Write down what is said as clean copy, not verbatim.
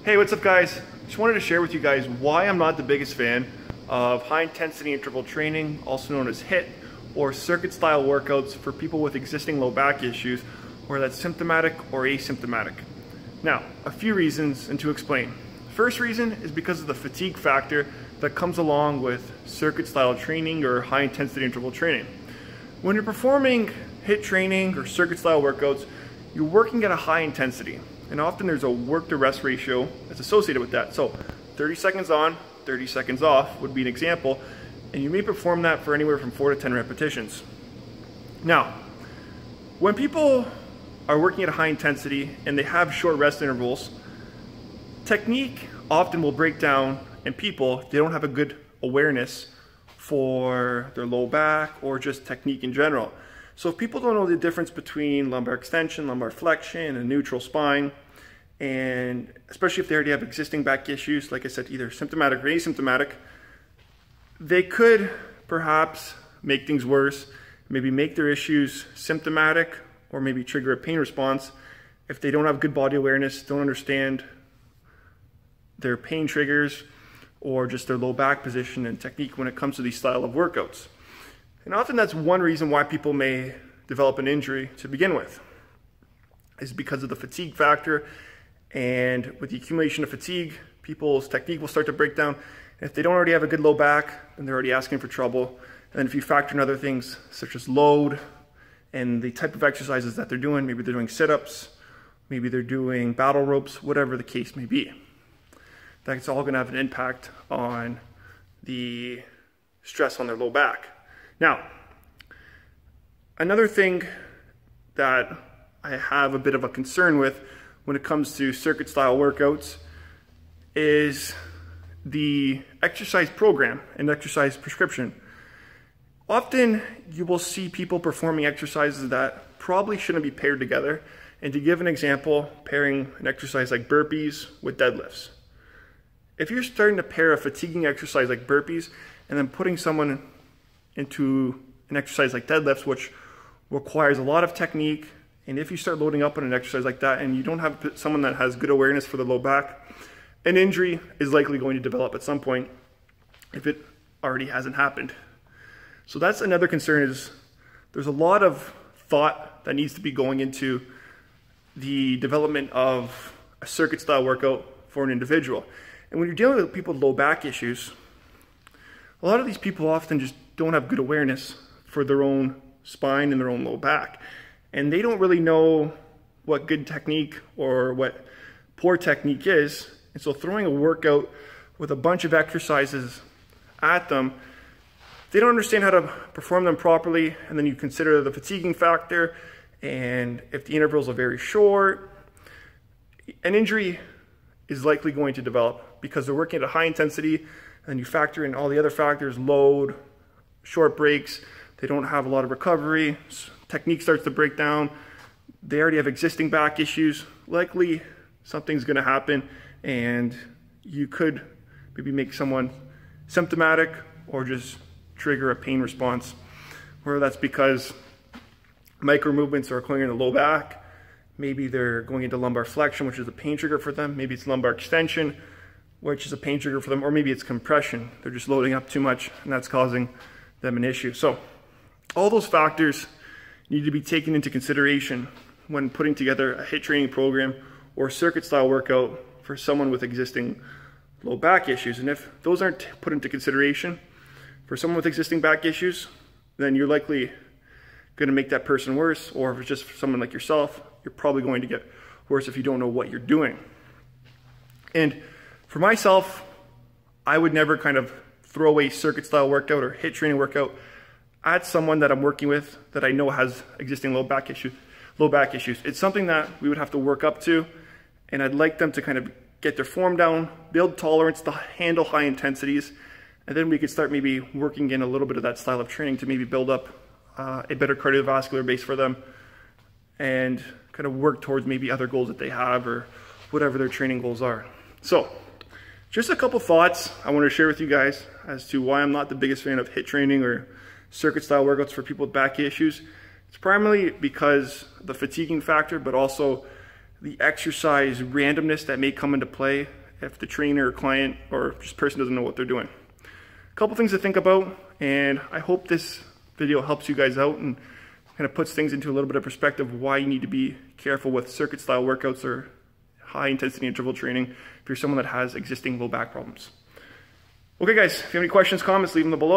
Hey, what's up guys? Just wanted to share with you guys why I'm not the biggest fan of high intensity interval training, also known as HIIT, or circuit style workouts for people with existing low back issues, whether that's symptomatic or asymptomatic. Now, a few reasons and to explain. First reason is because of the fatigue factor that comes along with circuit style training or high intensity interval training. When you're performing HIIT training or circuit style workouts, you're working at a high intensity. And often there's a work to rest ratio that's associated with that. So 30 seconds on, 30 seconds off would be an example, and you may perform that for anywhere from 4 to 10 repetitions. Now, when people are working at a high intensity and they have short rest intervals, technique often will break down, and people, they don't have a good awareness for their low back or just technique in general. So if people don't know the difference between lumbar extension, lumbar flexion, and neutral spine, and especially if they already have existing back issues, like I said, either symptomatic or asymptomatic, they could perhaps make things worse, maybe make their issues symptomatic, or maybe trigger a pain response if they don't have good body awareness, don't understand their pain triggers, or just their low back position and technique when it comes to these style of workouts. And often that's one reason why people may develop an injury to begin with, is because of the fatigue factor. And with the accumulation of fatigue, people's technique will start to break down. And if they don't already have a good low back, then they're already asking for trouble. And then if you factor in other things such as load and the type of exercises that they're doing, maybe they're doing sit-ups, maybe they're doing battle ropes, whatever the case may be, that's all gonna have an impact on the stress on their low back. Now, another thing that I have a bit of a concern with when it comes to circuit style workouts is the exercise program and exercise prescription. Often you will see people performing exercises that probably shouldn't be paired together. And to give an example, pairing an exercise like burpees with deadlifts. If you're starting to pair a fatiguing exercise like burpees and then putting someone into an exercise like deadlifts, which requires a lot of technique, and if you start loading up on an exercise like that and you don't have someone that has good awareness for the low back, an injury is likely going to develop at some point if it already hasn't happened. So that's another concern, is there's a lot of thought that needs to be going into the development of a circuit style workout for an individual. And when you're dealing with people with low back issues, a lot of these people often just don't have good awareness for their own spine and their own low back. And they don't really know what good technique or what poor technique is. And so throwing a workout with a bunch of exercises at them, they don't understand how to perform them properly. And then you consider the fatiguing factor. And if the intervals are very short, an injury is likely going to develop because they're working at a high intensity, and you factor in all the other factors, load, short breaks, they don't have a lot of recovery, technique starts to break down, they already have existing back issues, likely something's gonna happen, and you could maybe make someone symptomatic or just trigger a pain response, whether that's because micro movements are occurring in the low back, maybe they're going into lumbar flexion, which is a pain trigger for them, maybe it's lumbar extension, which is a pain trigger for them, or maybe it's compression. They're just loading up too much and that's causing them an issue. So all those factors need to be taken into consideration when putting together a HIIT training program or circuit style workout for someone with existing low back issues. And if those aren't put into consideration for someone with existing back issues, then you're likely going to make that person worse, or if it's just for someone like yourself, you're probably going to get worse if you don't know what you're doing. And for myself, I would never kind of throw away circuit style workout or HIIT training workout at someone that I'm working with that I know has existing low back issues. It's something that we would have to work up to, and I'd like them to kind of get their form down, build tolerance to handle high intensities, and then we could start maybe working in a little bit of that style of training to maybe build up a better cardiovascular base for them and kind of work towards maybe other goals that they have or whatever their training goals are. So just a couple thoughts I want to share with you guys as to why I'm not the biggest fan of HIIT training or circuit style workouts for people with back issues. It's primarily because the fatiguing factor, but also the exercise randomness that may come into play if the trainer or client or just person doesn't know what they're doing. A couple things to think about, and I hope this video helps you guys out and kind of puts things into a little bit of perspective of why you need to be careful with circuit style workouts or high intensity interval training if you're someone that has existing low back problems. Okay guys, if you have any questions, comments, leave them below.